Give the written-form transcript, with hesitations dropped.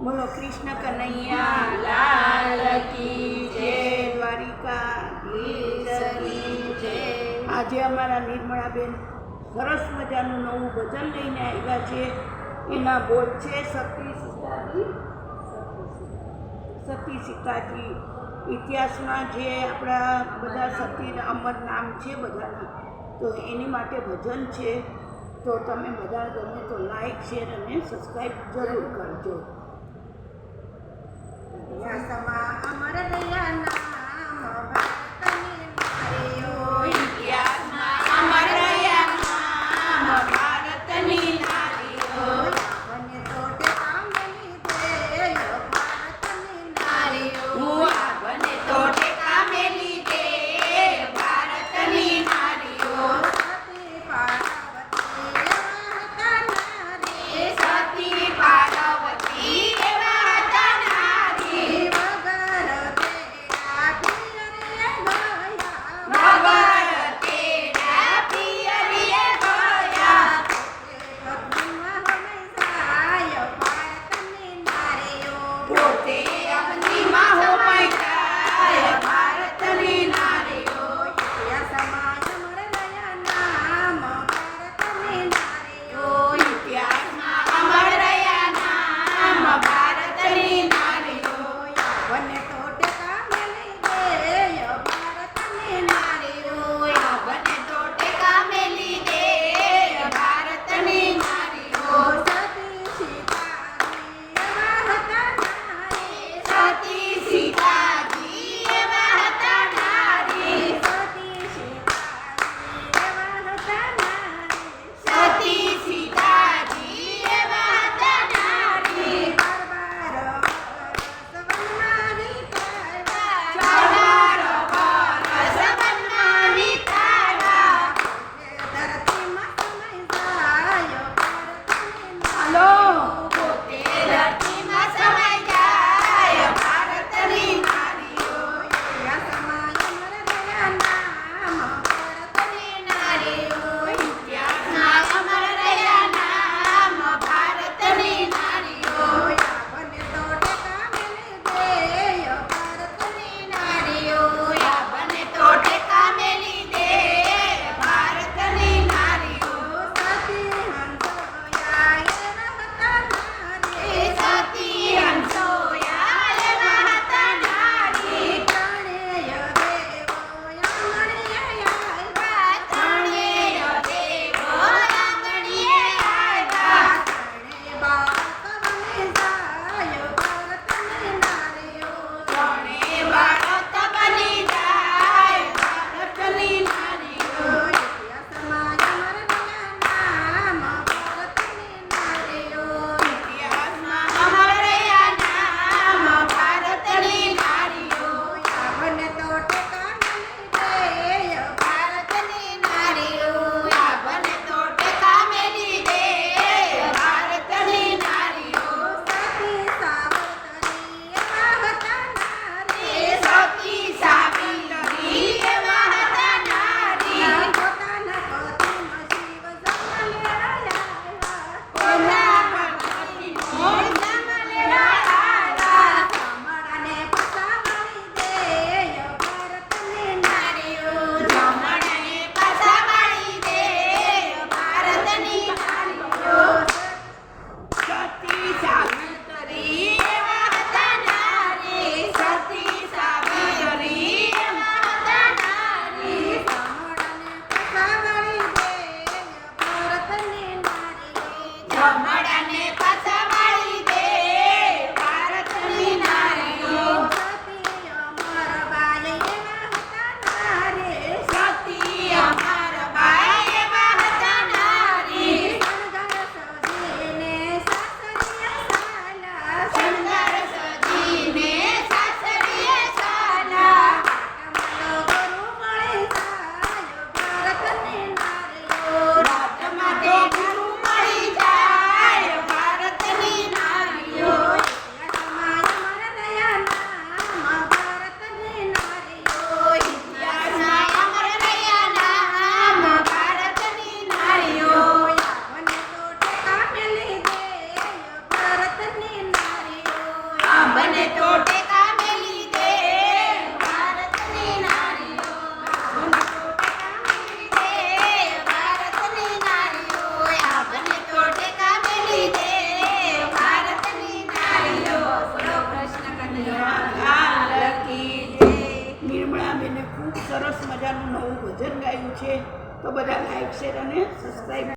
બોલો કૃષ્ણ કનૈયા લાલ કી જય, દ્વારિકાધીશની જય. આજે અમારા નિર્મળાબેન સરસ મજાનું નવું ભજન લઈને આવ્યા છે. એના બોલ છે સતી સીતાજી. ઇતિહાસમાં જે આપણા બધા સતી અમર નામ છે બધાના, તો એની માટે ભજન છે. તો તમે બધા ગમે તો લાઈક શેર અને સબસ્ક્રાઈબ જરૂર કરજો. ઇતિહાસમાં અમર રહ્યા નામ ભારતની નારીઓ, ઇતિહાસમાં અમર રહ્યા નામ ભારતની નારીઓ. બને તો ટેકા મેલી દે ભારતની નારીઓ. બને તો ટેકા મેલી દે ભારતની નારીઓ. સતી પાર્વતી એવા હતા નારી. સતી પાર્વતી એવા હતા નારી. વગર તેરા પિયરે આપણને તો ટેકા મેલી દે ભારતની નારીઓ આપણને તો ટેકા મેલી દે ભારતની નારીઓ આપણને તો ટેકા મેલી દે ભારતની નારીઓ બોલો કૃષ્ણ કનૈયા લાલ કી જય. નિર્મળાબેને ખૂબ સરસ મજાનું નવું ભજન ગાયું છે. તો બધા લાઈક શેર અને સબસ્ક્રાઈબ